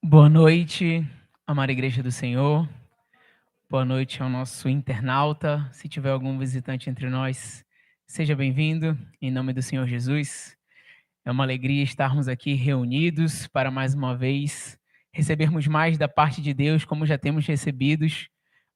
Boa noite, amada Igreja do Senhor. Boa noite ao nosso internauta. Se tiver algum visitante entre nós, seja bem-vindo, em nome do Senhor Jesus. É uma alegria estarmos aqui reunidos para mais uma vez recebermos mais da parte de Deus, como já temos recebidos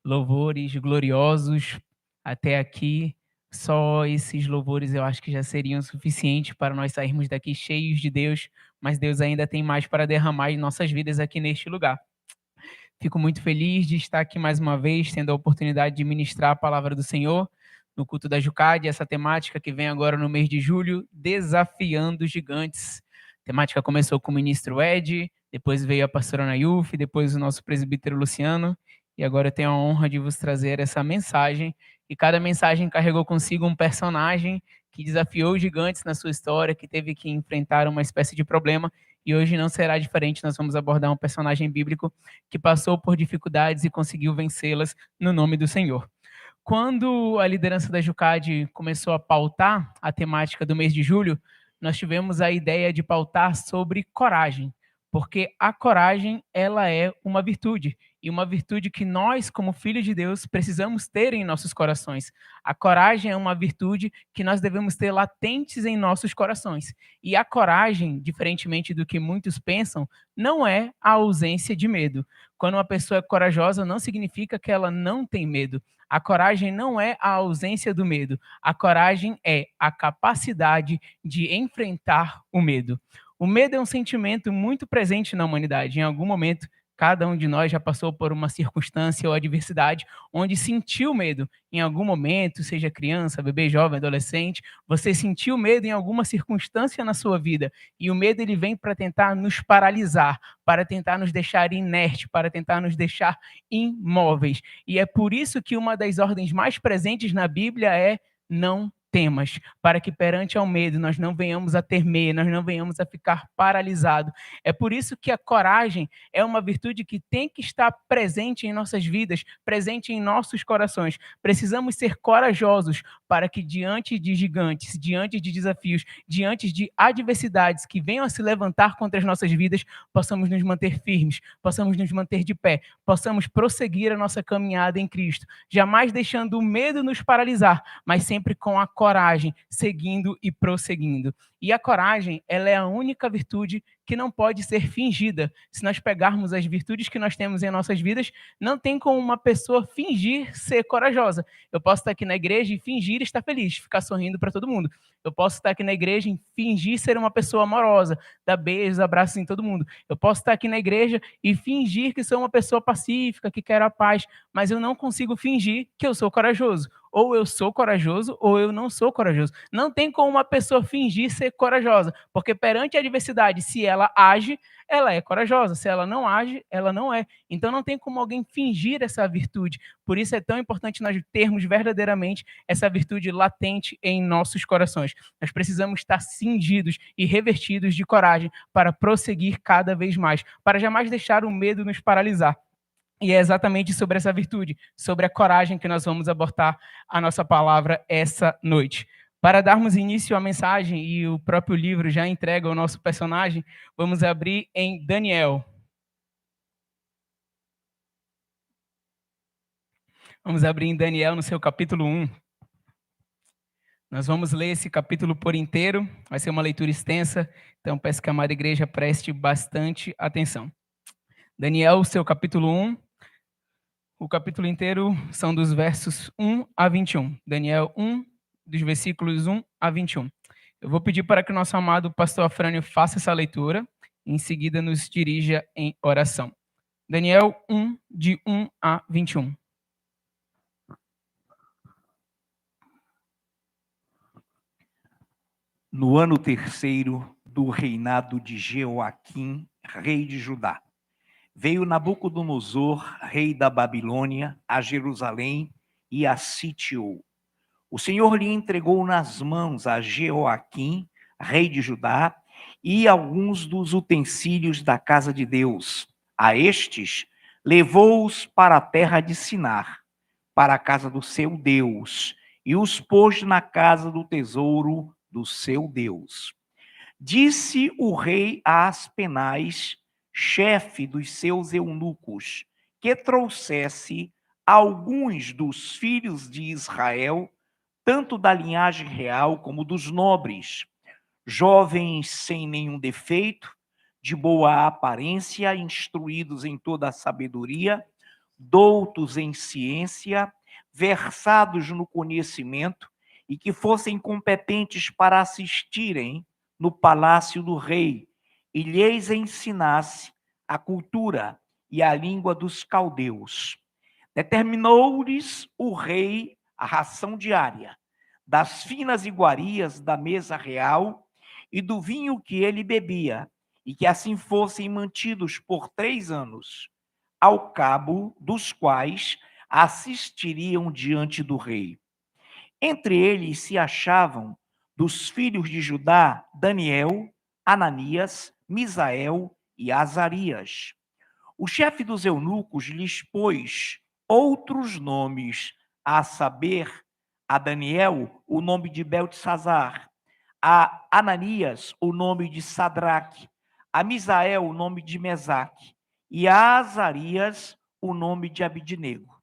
louvores gloriosos até aqui. Só esses louvores eu acho que já seriam suficientes para nós sairmos daqui cheios de Deus, mas Deus ainda tem mais para derramar em nossas vidas aqui neste lugar. Fico muito feliz de estar aqui mais uma vez, tendo a oportunidade de ministrar a palavra do Senhor no culto da Jucade, essa temática que vem agora no mês de julho, Desafiando os Gigantes. A temática começou com o ministro Ed, depois veio a pastora Nayuf, depois o nosso presbítero Luciano, e agora eu tenho a honra de vos trazer essa mensagem. E cada mensagem carregou consigo um personagem que desafiou os gigantes na sua história, que teve que enfrentar uma espécie de problema, e hoje não será diferente, nós vamos abordar um personagem bíblico que passou por dificuldades e conseguiu vencê-las no nome do Senhor. Quando a liderança da Jucade começou a pautar a temática do mês de julho, nós tivemos a ideia de pautar sobre coragem, porque a coragem, ela é uma virtude, e uma virtude que nós, como filhos de Deus, precisamos ter em nossos corações. A coragem é uma virtude que nós devemos ter latentes em nossos corações. E a coragem, diferentemente do que muitos pensam, não é a ausência de medo. Quando uma pessoa é corajosa, não significa que ela não tem medo. A coragem não é a ausência do medo. A coragem é a capacidade de enfrentar o medo. O medo é um sentimento muito presente na humanidade. Em algum momento, cada um de nós já passou por uma circunstância ou adversidade onde sentiu medo. Em algum momento, seja criança, bebê, jovem, adolescente, você sentiu medo em alguma circunstância na sua vida. E o medo ele vem para tentar nos paralisar, para tentar nos deixar inerte, para tentar nos deixar imóveis. E é por isso que uma das ordens mais presentes na Bíblia é não temas, para que perante ao medo nós não venhamos a temer, nós não venhamos a ficar paralisados. É por isso que a coragem é uma virtude que tem que estar presente em nossas vidas, presente em nossos corações. Precisamos ser corajosos para que diante de gigantes, diante de desafios, diante de adversidades que venham a se levantar contra as nossas vidas, possamos nos manter firmes, possamos nos manter de pé, possamos prosseguir a nossa caminhada em Cristo, jamais deixando o medo nos paralisar, mas sempre com a coragem, seguindo e prosseguindo. E a coragem, ela é a única virtude que não pode ser fingida. Se nós pegarmos as virtudes que nós temos em nossas vidas, não tem como uma pessoa fingir ser corajosa. Eu posso estar aqui na igreja e fingir estar feliz, ficar sorrindo para todo mundo. Eu posso estar aqui na igreja e fingir ser uma pessoa amorosa, dar beijos, abraços em todo mundo. Eu posso estar aqui na igreja e fingir que sou uma pessoa pacífica, que quero a paz, mas eu não consigo fingir que eu sou corajoso. Ou eu sou corajoso ou eu não sou corajoso. Não tem como uma pessoa fingir ser corajosa, porque perante a adversidade, se ela age, ela é corajosa. Se ela não age, ela não é. Então não tem como alguém fingir essa virtude. Por isso é tão importante nós termos verdadeiramente essa virtude latente em nossos corações. Nós precisamos estar cingidos e revestidos de coragem para prosseguir cada vez mais, para jamais deixar o medo nos paralisar. E é exatamente sobre essa virtude, sobre a coragem que nós vamos abordar a nossa palavra essa noite. Para darmos início à mensagem, e o próprio livro já entrega o nosso personagem, vamos abrir em Daniel. Vamos abrir em Daniel no seu capítulo 1. Nós vamos ler esse capítulo por inteiro, vai ser uma leitura extensa, então peço que a amada igreja preste bastante atenção. Daniel, seu capítulo 1, o capítulo inteiro são dos versos 1 a 21. Daniel 1, dos versículos 1 a 21. Eu vou pedir para que o nosso amado pastor Afrânio faça essa leitura, e em seguida nos dirija em oração. Daniel 1, de 1 a 21. No ano terceiro do reinado de Jeoaquim, rei de Judá, veio Nabucodonosor, rei da Babilônia, a Jerusalém e a sitiou. O Senhor lhe entregou nas mãos a Jeoaquim, rei de Judá, e alguns dos utensílios da casa de Deus. A estes levou-os para a terra de Sinar, para a casa do seu Deus, e os pôs na casa do tesouro do seu Deus. Disse o rei a Aspenaz, chefe dos seus eunucos, que trouxesse alguns dos filhos de Israel, tanto da linhagem real como dos nobres, jovens sem nenhum defeito, de boa aparência, instruídos em toda a sabedoria, doutos em ciência, versados no conhecimento e que fossem competentes para assistirem no palácio do rei e lhes ensinasse a cultura e a língua dos caldeus. Determinou-lhes o rei a ração diária, das finas iguarias da mesa real e do vinho que ele bebia, e que assim fossem mantidos por 3 anos, ao cabo dos quais assistiriam diante do rei. Entre eles se achavam, dos filhos de Judá, Daniel, Ananias, Misael e Azarias. O chefe dos eunucos lhes pôs outros nomes, a saber, a Daniel, o nome de Beltesazar, a Ananias, o nome de Sadraque, a Misael, o nome de Mesaque, e a Azarias, o nome de Abidnego.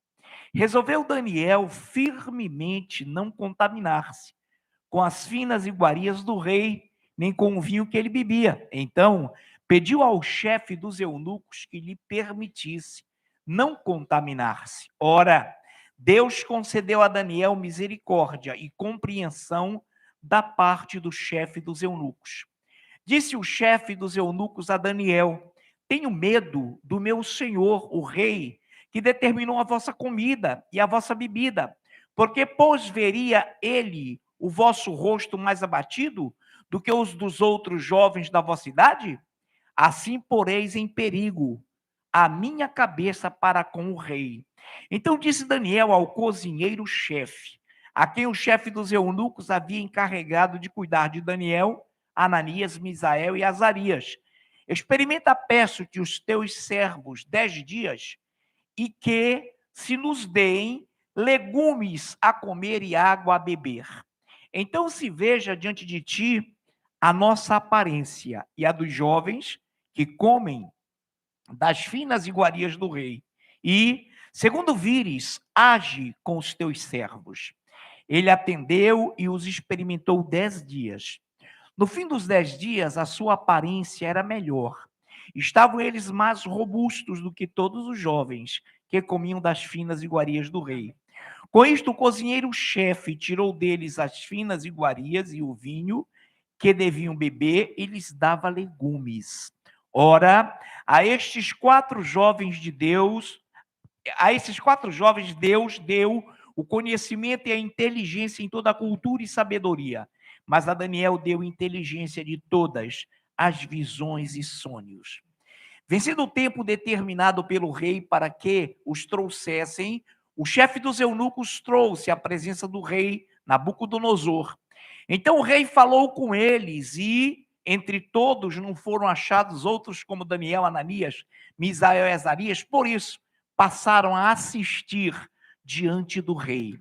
Resolveu Daniel firmemente não contaminar-se com as finas iguarias do rei, nem com o vinho que ele bebia. Então, pediu ao chefe dos eunucos que lhe permitisse não contaminar-se. Ora, Deus concedeu a Daniel misericórdia e compreensão da parte do chefe dos eunucos. Disse o chefe dos eunucos a Daniel: tenho medo do meu senhor, o rei, que determinou a vossa comida e a vossa bebida, porque, pois, veria ele o vosso rosto mais abatido do que os dos outros jovens da vossa idade? Assim poreis em perigo a minha cabeça para com o rei. Então disse Daniel ao cozinheiro-chefe, a quem o chefe dos eunucos havia encarregado de cuidar de Daniel, Ananias, Misael e Azarias: experimenta, peço-te, os teus servos 10 dias, e que se nos deem legumes a comer e água a beber. Então se veja diante de ti a nossa aparência e a dos jovens que comem das finas iguarias do rei. E, segundo vires, age com os teus servos. Ele atendeu e os experimentou 10 dias. No fim dos 10 dias, a sua aparência era melhor. Estavam eles mais robustos do que todos os jovens que comiam das finas iguarias do rei. Com isto, o cozinheiro-chefe tirou deles as finas iguarias e o vinho que deviam beber e lhes dava legumes. Ora, a esses 4 jovens de Deus, Deus deu o conhecimento e a inteligência em toda a cultura e sabedoria. Mas a Daniel deu inteligência de todas as visões e sonhos. Vencido o tempo determinado pelo rei para que os trouxessem, o chefe dos eunucos trouxe à presença do rei Nabucodonosor. Então o rei falou com eles e, entre todos, não foram achados outros como Daniel, Ananias, Misael e Azarias. Por isso, passaram a assistir diante do rei.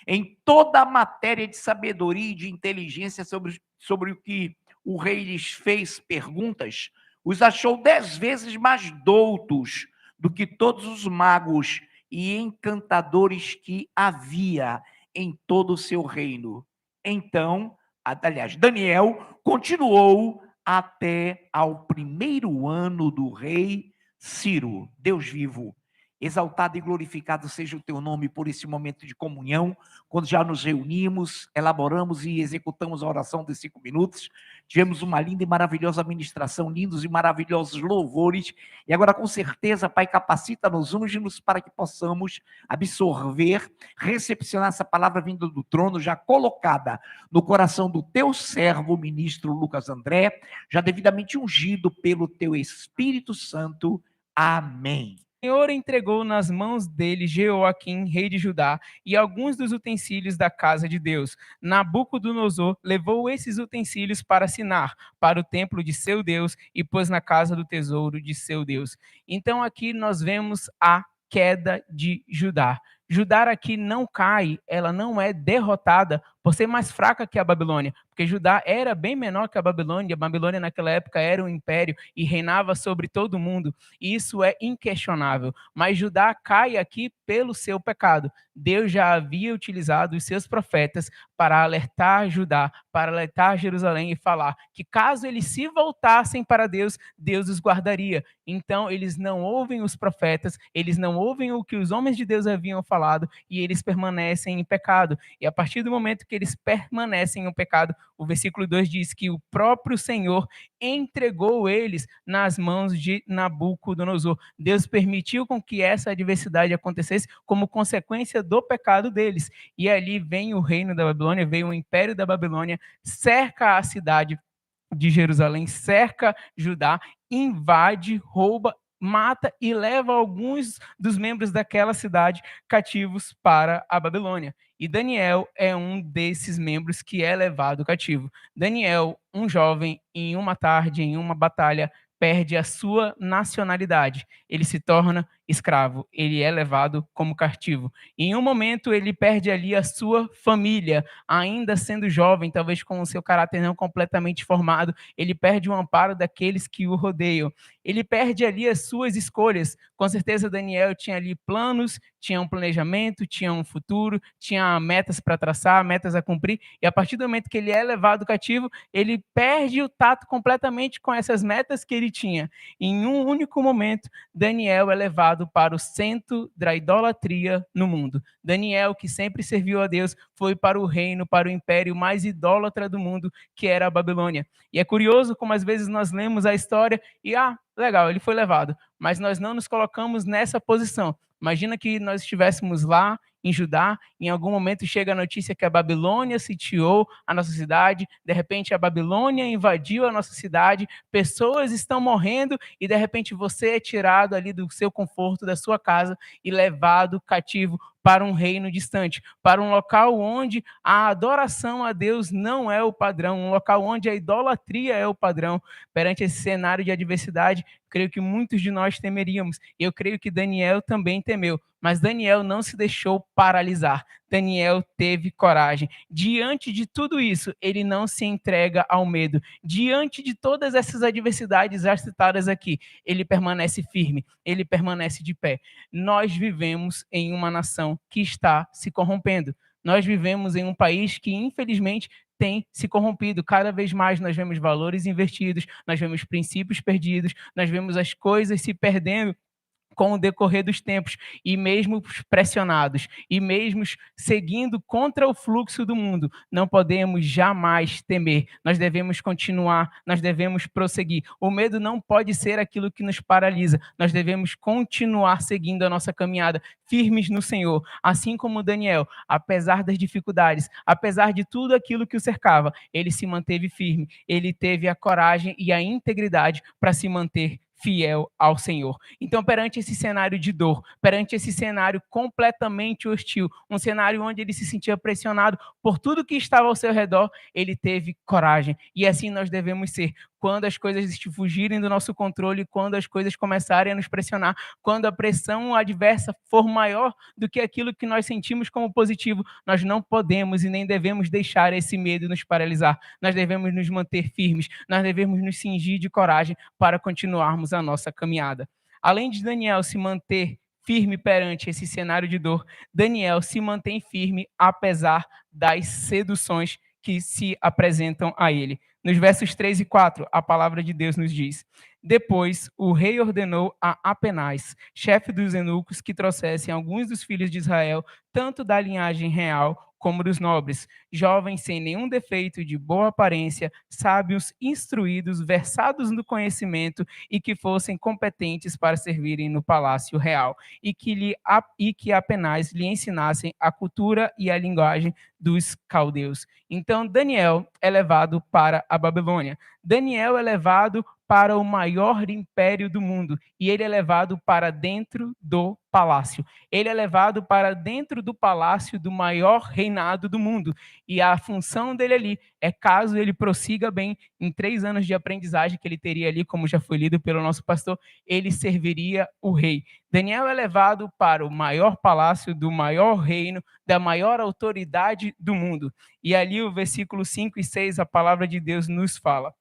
Em toda a matéria de sabedoria e de inteligência sobre o que o rei lhes fez perguntas, os achou 10 vezes mais doutos do que todos os magos e encantadores que havia em todo o seu reino. Então, aliás, Daniel continuou até ao 1º ano do rei Ciro. Deus vivo, exaltado e glorificado seja o teu nome por esse momento de comunhão, quando já nos reunimos, elaboramos e executamos a oração de 5 minutos, tivemos uma linda e maravilhosa ministração, lindos e maravilhosos louvores, e agora com certeza, Pai, capacita-nos, unge-nos para que possamos absorver, recepcionar essa palavra vinda do trono, já colocada no coração do teu servo, ministro Lucas André, já devidamente ungido pelo teu Espírito Santo. Amém. O Senhor entregou nas mãos dele Jeoaquim, rei de Judá, e alguns dos utensílios da casa de Deus. Nabucodonosor levou esses utensílios para Sinar, para o templo de seu Deus, e pôs na casa do tesouro de seu Deus. Então aqui nós vemos a queda de Judá. Judá aqui não cai, ela não é derrotada, por ser mais fraca que a Babilônia, porque Judá era bem menor que a Babilônia naquela época era um império e reinava sobre todo o mundo, e isso é inquestionável, mas Judá cai aqui pelo seu pecado. Deus já havia utilizado os seus profetas para alertar Judá, para alertar Jerusalém e falar que caso eles se voltassem para Deus, Deus os guardaria. Então, eles não ouvem os profetas, eles não ouvem o que os homens de Deus haviam falado e eles permanecem em pecado. E a partir do momento que eles permanecem em pecado, o versículo 2 diz que o próprio Senhor entregou eles nas mãos de Nabucodonosor. Deus permitiu com que essa adversidade acontecesse como consequência do pecado deles. E ali vem o reino da Babilônia, veio o império da Babilônia, cerca a cidade de Jerusalém, cerca Judá, invade, rouba, mata e leva alguns dos membros daquela cidade cativos para a Babilônia. E Daniel é um desses membros que é levado cativo. Daniel, um jovem, em uma tarde, em uma batalha, perde a sua nacionalidade. Ele se torna escravo, ele é levado como cativo. Em um momento, ele perde ali a sua família, ainda sendo jovem, talvez com o seu caráter não completamente formado, ele perde o amparo daqueles que o rodeiam. Ele perde ali as suas escolhas. Com certeza, Daniel tinha ali planos, tinha um planejamento, tinha um futuro, tinha metas para traçar, metas a cumprir, e a partir do momento que ele é levado cativo, ele perde o tato completamente com essas metas que ele tinha. Em um único momento, Daniel é levado para o centro da idolatria no mundo. Daniel, que sempre serviu a Deus, foi para o reino, para o império mais idólatra do mundo, que era a Babilônia. E é curioso como às vezes nós lemos a história e, legal, ele foi levado, mas nós não nos colocamos nessa posição. Imagina que nós estivéssemos lá em Judá, em algum momento chega a notícia que a Babilônia sitiou a nossa cidade, de repente a Babilônia invadiu a nossa cidade, pessoas estão morrendo e de repente você é tirado ali do seu conforto, da sua casa e levado cativo para um reino distante, para um local onde a adoração a Deus não é o padrão, um local onde a idolatria é o padrão. Perante esse cenário de adversidade, creio que muitos de nós temeríamos. Eu creio que Daniel também temeu, mas Daniel não se deixou paralisar. Daniel teve coragem. Diante de tudo isso, ele não se entrega ao medo. Diante de todas essas adversidades já citadas aqui, ele permanece firme, ele permanece de pé. Nós vivemos em uma nação que está se corrompendo. Nós vivemos em um país que, infelizmente, tem se corrompido. Cada vez mais nós vemos valores invertidos, nós vemos princípios perdidos, nós vemos as coisas se perdendo com o decorrer dos tempos, e mesmo pressionados, e mesmo seguindo contra o fluxo do mundo, não podemos jamais temer. Nós devemos continuar, nós devemos prosseguir. O medo não pode ser aquilo que nos paralisa. Nós devemos continuar seguindo a nossa caminhada, firmes no Senhor. Assim como Daniel, apesar das dificuldades, apesar de tudo aquilo que o cercava, ele se manteve firme, ele teve a coragem e a integridade para se manter fiel ao Senhor. Então, perante esse cenário de dor, perante esse cenário completamente hostil, um cenário onde ele se sentia pressionado por tudo que estava ao seu redor, ele teve coragem. E assim nós devemos ser. Quando as coisas fugirem do nosso controle, quando as coisas começarem a nos pressionar, quando a pressão adversa for maior do que aquilo que nós sentimos como positivo, nós não podemos e nem devemos deixar esse medo nos paralisar. Nós devemos nos manter firmes, nós devemos nos cingir de coragem para continuarmos a nossa caminhada. Além de Daniel se manter firme perante esse cenário de dor, Daniel se mantém firme apesar das seduções que se apresentam a ele. Nos versos 3 e 4, a palavra de Deus nos diz: depois o rei ordenou a Apenais, chefe dos eunucos, que trouxessem alguns dos filhos de Israel, tanto da linhagem real como dos nobres, jovens sem nenhum defeito, de boa aparência, sábios, instruídos, versados no conhecimento e que fossem competentes para servirem no palácio real, e que Apenais lhe ensinassem a cultura e a linguagem dos caldeus. Então, Daniel é levado para a Babilônia. Daniel é levado para o maior império do mundo, e ele é levado para dentro do palácio. Ele é levado para dentro do palácio do maior reinado do mundo, e a função dele ali é, caso ele prossiga bem, em 3 anos de aprendizagem que ele teria ali, como já foi lido pelo nosso pastor, ele serviria o rei. Daniel é levado para o maior palácio do maior reino, da maior autoridade do mundo. E ali o versículo 5 e 6, a palavra de Deus nos fala: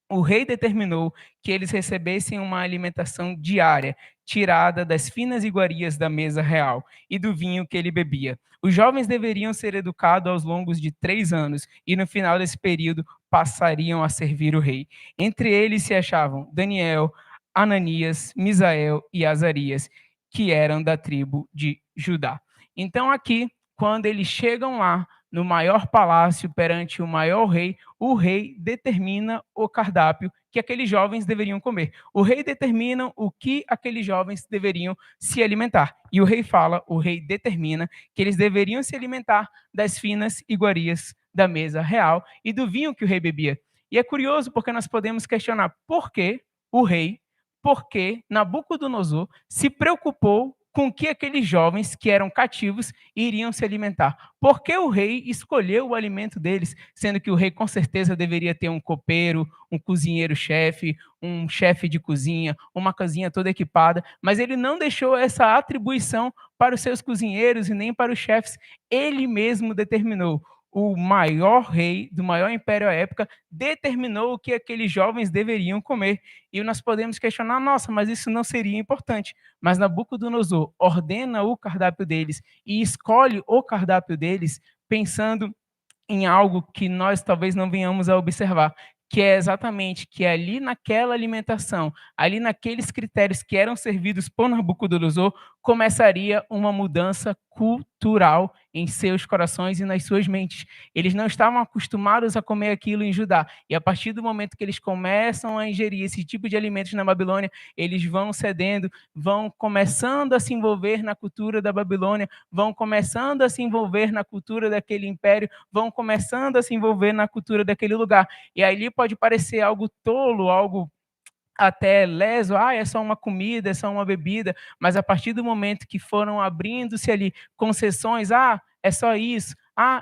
o rei determinou que eles recebessem uma alimentação diária, tirada das finas iguarias da mesa real e do vinho que ele bebia. Os jovens deveriam ser educados aos longos de 3 anos e, no final desse período, passariam a servir o rei. Entre eles se achavam Daniel, Ananias, Misael e Azarias, que eram da tribo de Judá. Então, aqui, quando eles chegam lá, no maior palácio, perante o maior rei, o rei determina o cardápio que aqueles jovens deveriam comer. O rei determina o que aqueles jovens deveriam se alimentar. E o rei fala, o rei determina que eles deveriam se alimentar das finas iguarias da mesa real e do vinho que o rei bebia. E é curioso porque nós podemos questionar por que o rei, por que Nabucodonosor se preocupou com que aqueles jovens que eram cativos iriam se alimentar. Por que o rei escolheu o alimento deles, sendo que o rei com certeza deveria ter um copeiro, um cozinheiro-chefe, um chefe de cozinha, uma cozinha toda equipada, mas ele não deixou essa atribuição para os seus cozinheiros e nem para os chefes. Ele mesmo determinou. O maior rei do maior império à época determinou o que aqueles jovens deveriam comer. E nós podemos questionar, nossa, mas isso não seria importante. Mas Nabucodonosor ordena o cardápio deles e escolhe o cardápio deles pensando em algo que nós talvez não venhamos a observar, que é exatamente que ali naquela alimentação, ali naqueles critérios que eram servidos por Nabucodonosor, começaria uma mudança cultural em seus corações e nas suas mentes. Eles não estavam acostumados a comer aquilo em Judá, e a partir do momento que eles começam a ingerir esse tipo de alimentos na Babilônia, eles vão cedendo, vão começando a se envolver na cultura da Babilônia, vão começando a se envolver na cultura daquele império, vão começando a se envolver na cultura daquele lugar. E ali pode parecer algo tolo, algo até leso, é só uma comida, é só uma bebida, mas a partir do momento que foram abrindo-se ali concessões, é só isso,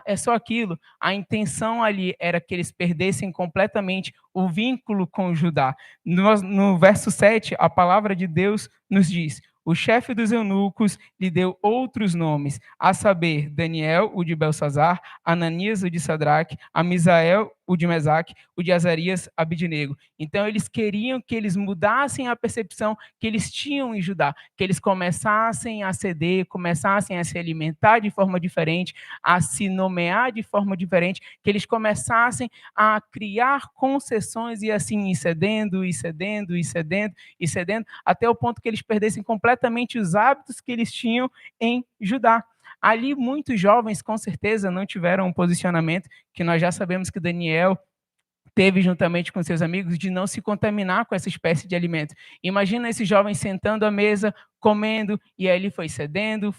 é só aquilo, a intenção ali era que eles perdessem completamente o vínculo com Judá. No verso 7, a palavra de Deus nos diz: o chefe dos eunucos lhe deu outros nomes, a saber, Daniel, o de Belsazar, Ananias, o de Sadraque, a Misael, o de Mesaque, o de Azarias, Abidnego. Então, eles queriam que eles mudassem a percepção que eles tinham em Judá, que eles começassem a ceder, começassem a se alimentar de forma diferente, a se nomear de forma diferente, que eles começassem a criar concessões e assim ir cedendo, e cedendo, e cedendo, e cedendo, até o ponto que eles perdessem completamente os hábitos que eles tinham em Judá. Ali, muitos jovens, com certeza, não tiveram um posicionamento que nós já sabemos que Daniel teve juntamente com seus amigos de não se contaminar com essa espécie de alimento. Imagina esses jovens sentando à mesa, comendo, e aí ele foi cedendo,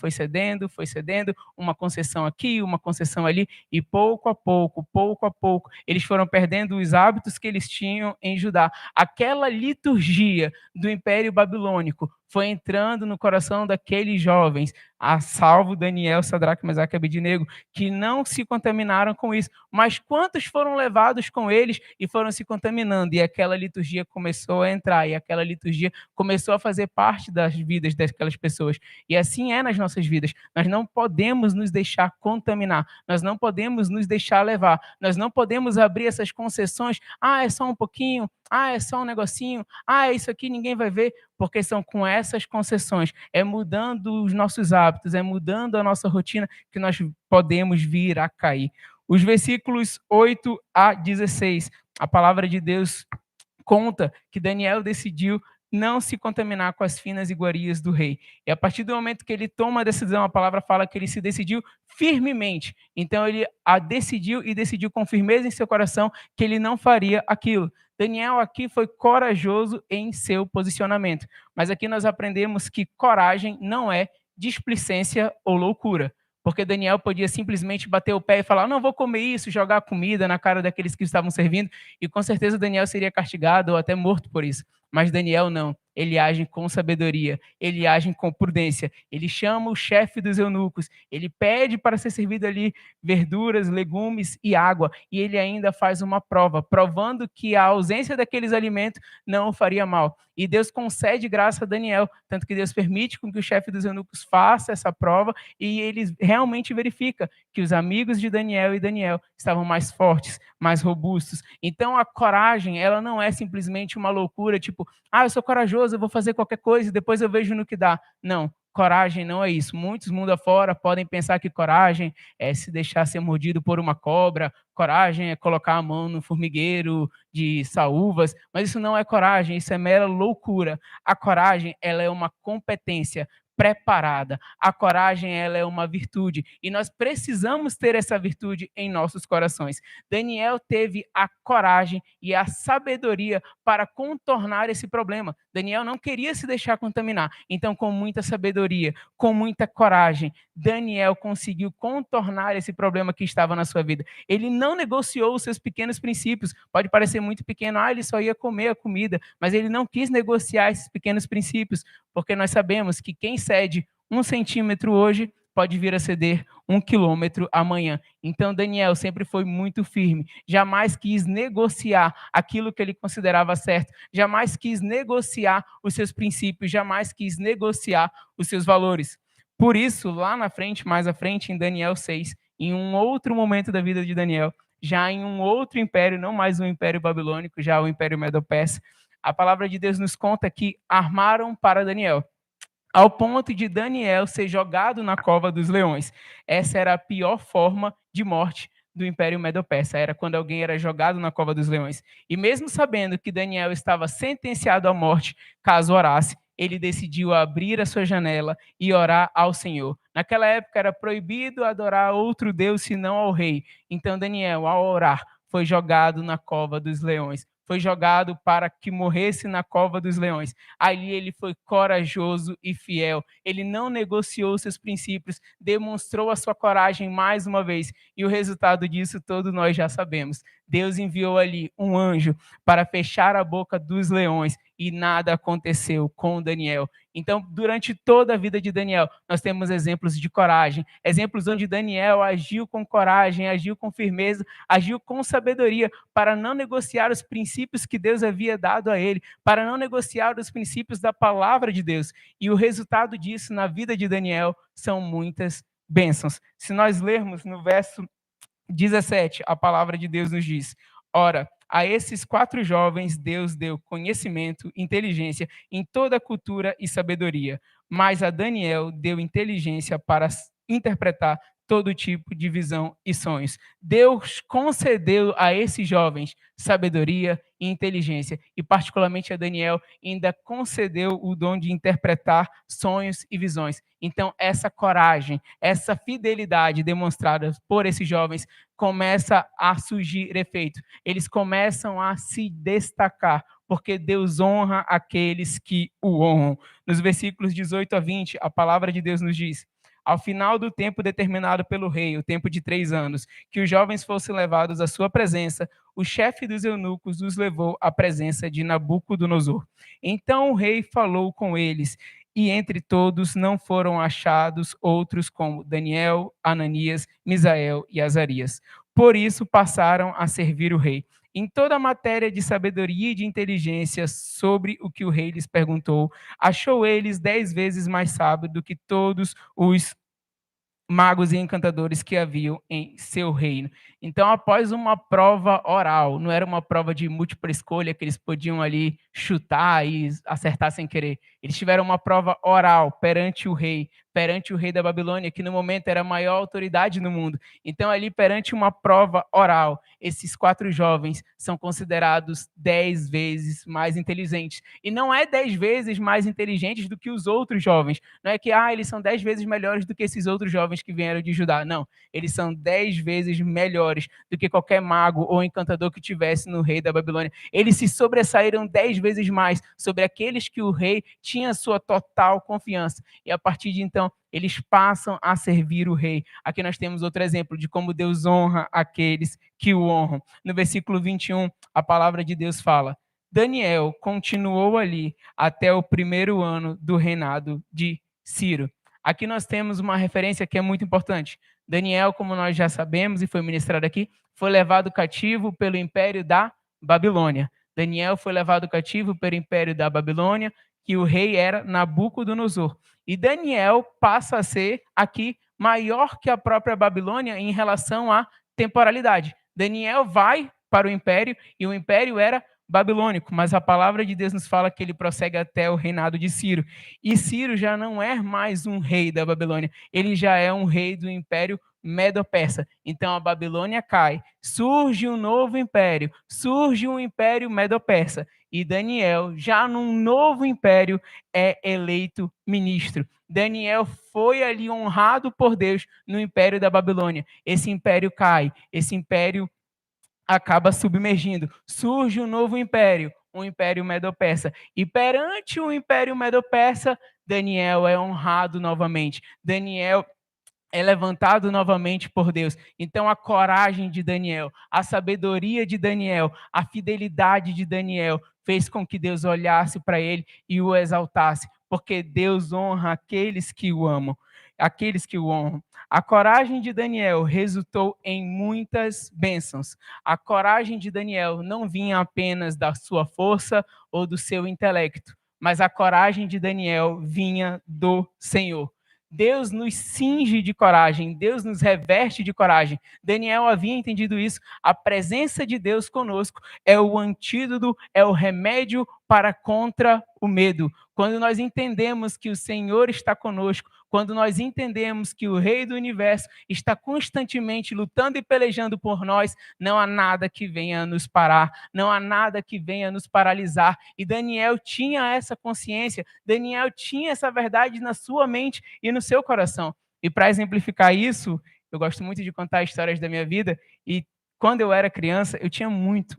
uma concessão aqui, uma concessão ali, e pouco a pouco, eles foram perdendo os hábitos que eles tinham em Judá. Aquela liturgia do Império Babilônico foi entrando no coração daqueles jovens, a salvo Daniel, Sadraque, Mesaque e Abidnego, que não se contaminaram com isso. Mas quantos foram levados com eles e foram se contaminando? E aquela liturgia começou a entrar, e aquela liturgia começou a fazer parte das vidas daquelas pessoas. E assim é nas nossas vidas. Nós não podemos nos deixar contaminar, nós não podemos nos deixar levar, nós não podemos abrir essas concessões. É só um pouquinho, é só um negocinho, isso aqui ninguém vai ver, porque são com essas concessões, é mudando os nossos hábitos, é mudando a nossa rotina que nós podemos vir a cair. Os versículos 8 a 16, a palavra de Deus conta que Daniel decidiu não se contaminar com as finas iguarias do rei. E a partir do momento que ele toma a decisão, a palavra fala que ele se decidiu firmemente. Então ele decidiu e decidiu com firmeza em seu coração que ele não faria aquilo. Daniel aqui foi corajoso em seu posicionamento. Mas aqui nós aprendemos que coragem não é displicência ou loucura. Porque Daniel podia simplesmente bater o pé e falar: não vou comer isso, jogar comida na cara daqueles que estavam servindo, e com certeza Daniel seria castigado ou até morto por isso. Mas Daniel não. Ele age com sabedoria, ele age com prudência. Ele chama o chefe dos eunucos, ele pede para ser servido ali verduras, legumes e água, e ele ainda faz uma prova, provando que a ausência daqueles alimentos não o faria mal. E Deus concede graça a Daniel, tanto que Deus permite com que o chefe dos eunucos faça essa prova, e ele realmente verifica que os amigos de Daniel e Daniel estavam mais fortes, mais robustos. Então a coragem, ela não é simplesmente uma loucura, tipo, eu sou corajoso, eu vou fazer qualquer coisa e depois eu vejo no que dá. Não, coragem não é isso. Muitos mundo afora podem pensar que coragem é se deixar ser mordido por uma cobra, coragem é colocar a mão no formigueiro de saúvas, mas isso não é coragem, isso é mera loucura. A coragem, ela é uma competência preparada. A coragem, ela é uma virtude e nós precisamos ter essa virtude em nossos corações. Daniel teve a coragem e a sabedoria para contornar esse problema. Daniel não queria se deixar contaminar. Então, com muita sabedoria, com muita coragem, Daniel conseguiu contornar esse problema que estava na sua vida. Ele não negociou os seus pequenos princípios. Pode parecer muito pequeno, ele só ia comer a comida, mas ele não quis negociar esses pequenos princípios, porque nós sabemos que quem cede 1 centímetro hoje pode vir a ceder 1 quilômetro amanhã. Então, Daniel sempre foi muito firme, jamais quis negociar aquilo que ele considerava certo, jamais quis negociar os seus princípios, jamais quis negociar os seus valores. Por isso, lá na frente, mais à frente, em Daniel 6, em um outro momento da vida de Daniel, já em um outro império, não mais o Império Babilônico, já o Império Medo-Persa, a palavra de Deus nos conta que armaram para Daniel, ao ponto de Daniel ser jogado na cova dos leões. Essa era a pior forma de morte do Império Medo-Persa, era quando alguém era jogado na cova dos leões. E mesmo sabendo que Daniel estava sentenciado à morte caso orasse, ele decidiu abrir a sua janela e orar ao Senhor. Naquela época era proibido adorar outro Deus senão ao rei. Então Daniel, ao orar, foi jogado na cova dos leões. Foi jogado para que morresse na cova dos leões. Ali ele foi corajoso e fiel. Ele não negociou seus princípios, demonstrou a sua coragem mais uma vez. E o resultado disso todos nós já sabemos. Deus enviou ali um anjo para fechar a boca dos leões e nada aconteceu com Daniel. Então, durante toda a vida de Daniel, nós temos exemplos de coragem, exemplos onde Daniel agiu com coragem, agiu com firmeza, agiu com sabedoria para não negociar os princípios que Deus havia dado a ele, para não negociar os princípios da palavra de Deus. E o resultado disso na vida de Daniel são muitas bênçãos. Se nós lermos no verso 17, a palavra de Deus nos diz: ora, a esses 4 jovens Deus deu conhecimento, inteligência em toda a cultura e sabedoria, mas a Daniel deu inteligência para interpretar todo tipo de visão e sonhos. Deus concedeu a esses jovens sabedoria e inteligência, e particularmente a Daniel ainda concedeu o dom de interpretar sonhos e visões. Então, essa coragem, essa fidelidade demonstrada por esses jovens começa a surgir efeito. Eles começam a se destacar, porque Deus honra aqueles que o honram. Nos versículos 18 a 20, a palavra de Deus nos diz: ao final do tempo determinado pelo rei, o tempo de 3 anos, que os jovens fossem levados à sua presença, o chefe dos eunucos os levou à presença de Nabucodonosor. Então o rei falou com eles, e entre todos não foram achados outros como Daniel, Ananias, Misael e Azarias. Por isso passaram a servir o rei. Em toda a matéria de sabedoria e de inteligência sobre o que o rei lhes perguntou, achou eles 10 vezes mais sábio do que todos os magos e encantadores que haviam em seu reino. Então, após uma prova oral, não era uma prova de múltipla escolha que eles podiam ali chutar e acertar sem querer. Eles tiveram uma prova oral perante o rei da Babilônia, que no momento era a maior autoridade no mundo. Então, ali perante uma prova oral, esses 4 jovens são considerados 10 vezes mais inteligentes. E não é 10 vezes mais inteligentes do que os outros jovens. Não é que eles são 10 vezes melhores do que esses outros jovens que vieram de Judá. Não, eles são 10 vezes melhores do que qualquer mago ou encantador que tivesse no rei da Babilônia. Eles se sobressaíram 10 vezes mais sobre aqueles que o rei tinha sua total confiança. E a partir de então, eles passam a servir o rei. Aqui nós temos outro exemplo de como Deus honra aqueles que o honram. No versículo 21, a palavra de Deus fala: Daniel continuou ali até o primeiro ano do reinado de Ciro. Aqui nós temos uma referência que é muito importante. Daniel, como nós já sabemos e foi ministrado aqui, foi levado cativo pelo império da Babilônia. Daniel foi levado cativo pelo império da Babilônia, que o rei era Nabucodonosor. E Daniel passa a ser aqui maior que a própria Babilônia em relação à temporalidade. Daniel vai para o império e o império era babilônico, mas a palavra de Deus nos fala que ele prossegue até o reinado de Ciro. E Ciro já não é mais um rei da Babilônia, ele já é um rei do império Medo-Persa. Então a Babilônia cai, surge um novo império, surge um império Medo-Persa. E Daniel, já num novo império, é eleito ministro. Daniel foi ali honrado por Deus no império da Babilônia. Esse império cai, esse império acaba submergindo. Surge um novo império, um império Medo-Persa. E perante o império Medo-Persa, Daniel é honrado novamente. Daniel é levantado novamente por Deus. Então, a coragem de Daniel, a sabedoria de Daniel, a fidelidade de Daniel fez com que Deus olhasse para ele e o exaltasse, porque Deus honra aqueles que o amam, aqueles que o honram. A coragem de Daniel resultou em muitas bênçãos. A coragem de Daniel não vinha apenas da sua força ou do seu intelecto, mas a coragem de Daniel vinha do Senhor. Deus nos cinge de coragem, Deus nos reveste de coragem. Daniel havia entendido isso. A presença de Deus conosco é o antídoto, é o remédio para contra o medo. Quando nós entendemos que o Senhor está conosco, quando nós entendemos que o Rei do Universo está constantemente lutando e pelejando por nós, não há nada que venha nos parar, não há nada que venha nos paralisar. E Daniel tinha essa consciência, Daniel tinha essa verdade na sua mente e no seu coração. E para exemplificar isso, eu gosto muito de contar histórias da minha vida, e quando eu era criança, eu tinha muito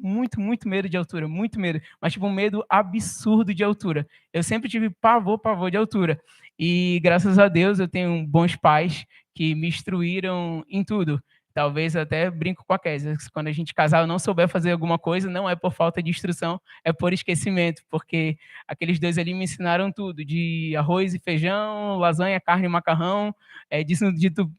medo de altura, muito medo, mas tipo um medo absurdo de altura. Eu sempre tive pavor de altura. E graças a Deus eu tenho bons pais que me instruíram em tudo. Talvez até brinco com a Kézia, quando a gente casar eu não souber fazer alguma coisa, não é por falta de instrução, é por esquecimento, porque aqueles dois ali me ensinaram tudo, de arroz e feijão, lasanha, carne e macarrão,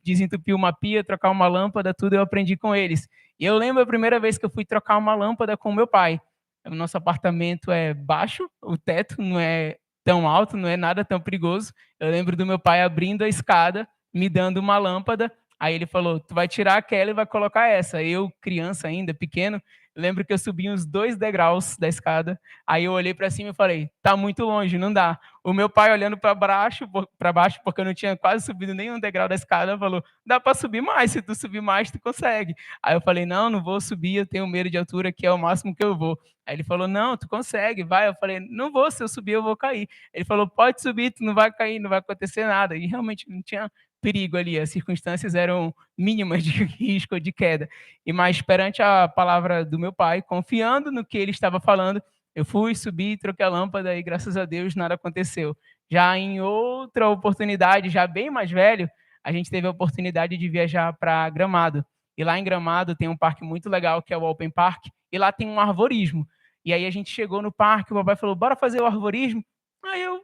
desentupir uma pia, trocar uma lâmpada, tudo eu aprendi com eles. E eu lembro a primeira vez que eu fui trocar uma lâmpada com meu pai. O nosso apartamento é baixo, o teto não é tão alto, não é nada tão perigoso. Eu lembro do meu pai abrindo a escada, me dando uma lâmpada. Aí ele falou, tu vai tirar aquela e vai colocar essa. Eu, criança ainda, pequeno, lembro que eu subi uns 2 degraus da escada. Aí eu olhei para cima e falei, tá muito longe, não dá. O meu pai olhando para baixo, porque eu não tinha quase subido nenhum degrau da escada, falou, dá para subir mais, se tu subir mais, tu consegue. Aí eu falei, não vou subir, eu tenho medo de altura, que é o máximo que eu vou. Aí ele falou, não, tu consegue, vai. Eu falei, não vou, se eu subir eu vou cair. Ele falou, pode subir, tu não vai cair, não vai acontecer nada. E realmente não tinha perigo ali, as circunstâncias eram mínimas de risco de queda. E mais perante a palavra do meu pai, confiando no que ele estava falando, eu fui, subi, troquei a lâmpada e graças a Deus nada aconteceu. Já em outra oportunidade, já bem mais velho, a gente teve a oportunidade de viajar para Gramado. E lá em Gramado tem um parque muito legal que é o Open Park, e lá tem um arvorismo. E aí a gente chegou no parque, o papai falou, bora fazer o arvorismo? Aí eu,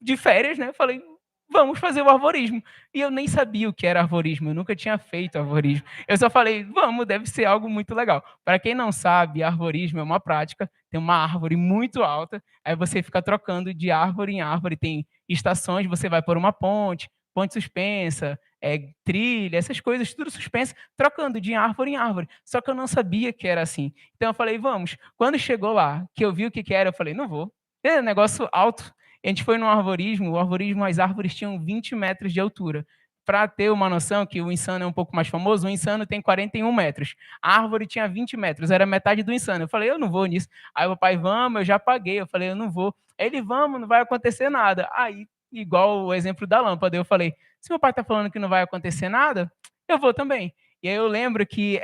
de férias, né, falei, vamos fazer o arvorismo. E eu nem sabia o que era arvorismo, eu nunca tinha feito arvorismo. Eu só falei, vamos, deve ser algo muito legal. Para quem não sabe, arvorismo é uma prática, tem uma árvore muito alta, aí você fica trocando de árvore em árvore, tem estações, você vai por uma ponte suspensa, trilha, essas coisas, tudo suspensa, trocando de árvore em árvore. Só que eu não sabia que era assim. Então eu falei, vamos. Quando chegou lá, que eu vi o que era, eu falei, não vou. É um negócio alto. A gente foi no arvorismo, o arvorismo, as árvores tinham 20 metros de altura. Para ter uma noção que o Insano é um pouco mais famoso, o Insano tem 41 metros. A árvore tinha 20 metros, era metade do Insano. Eu falei, eu não vou nisso. Aí o pai, vamos, eu já paguei. Eu falei, eu não vou. Ele, vamos, não vai acontecer nada. Aí, igual o exemplo da lâmpada, eu falei, se meu pai está falando que não vai acontecer nada, eu vou também. E aí eu lembro que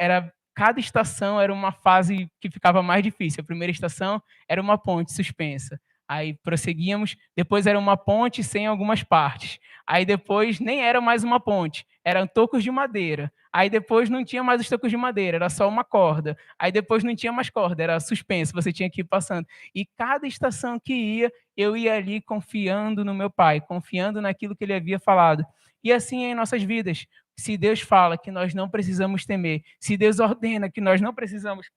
cada estação era uma fase que ficava mais difícil. A primeira estação era uma ponte suspensa. Aí prosseguíamos, depois era uma ponte sem algumas partes. Aí depois nem era mais uma ponte, eram tocos de madeira. Aí depois não tinha mais os tocos de madeira, era só uma corda. Aí depois não tinha mais corda, era suspenso, você tinha que ir passando. E cada estação que ia, eu ia ali confiando no meu pai, confiando naquilo que ele havia falado. E assim é em nossas vidas. Se Deus fala que nós não precisamos temer, se Deus ordena que nós não precisamos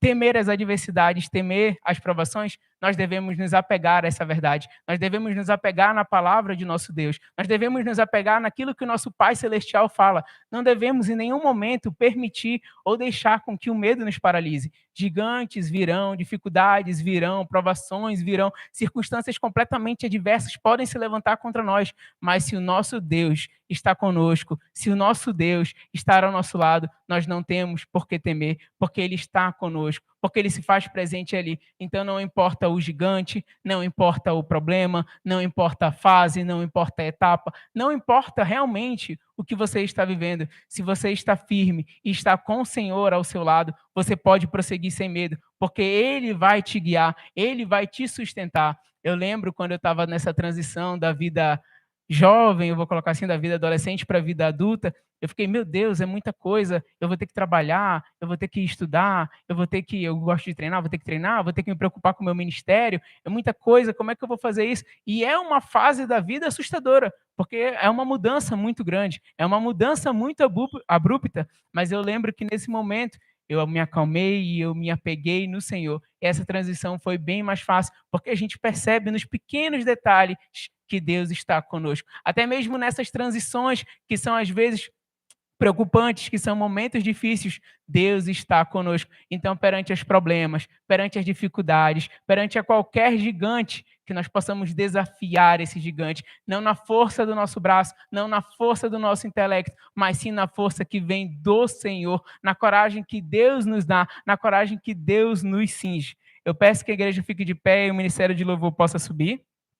temer as adversidades, temer as provações, nós devemos nos apegar a essa verdade. Nós devemos nos apegar na palavra de nosso Deus. Nós devemos nos apegar naquilo que o nosso Pai Celestial fala. Não devemos em nenhum momento permitir ou deixar com que o medo nos paralise. Gigantes virão, dificuldades virão, provações virão, circunstâncias completamente adversas podem se levantar contra nós, mas se o nosso Deus está conosco, se o nosso Deus está ao nosso lado, nós não temos por que temer, porque Ele está conosco, porque Ele se faz presente ali. Então não importa o gigante, não importa o problema, não importa a fase, não importa a etapa, não importa realmente o que você está vivendo. Se você está firme e está com o Senhor ao seu lado, você pode prosseguir sem medo, porque Ele vai te guiar, Ele vai te sustentar. Eu lembro quando eu estava nessa transição da vida jovem, eu vou colocar assim, da vida adolescente para a vida adulta, eu fiquei, meu Deus, é muita coisa, eu vou ter que trabalhar, eu vou ter que estudar, eu gosto de treinar, vou ter que treinar, vou ter que me preocupar com o meu ministério, é muita coisa, como é que eu vou fazer isso? E é uma fase da vida assustadora, porque é uma mudança muito grande, é uma mudança muito abrupta, mas eu lembro que nesse momento eu me acalmei e eu me apeguei no Senhor. E essa transição foi bem mais fácil, porque a gente percebe nos pequenos detalhes que Deus está conosco. Até mesmo nessas transições que são às vezes preocupantes, que são momentos difíceis, Deus está conosco. Então, perante os problemas, perante as dificuldades, perante a qualquer gigante, que nós possamos desafiar esse gigante, não na força do nosso braço, não na força do nosso intelecto, mas sim na força que vem do Senhor, na coragem que Deus nos dá, na coragem que Deus nos cinge. Eu peço que a igreja fique de pé e o ministério de louvor possa subir.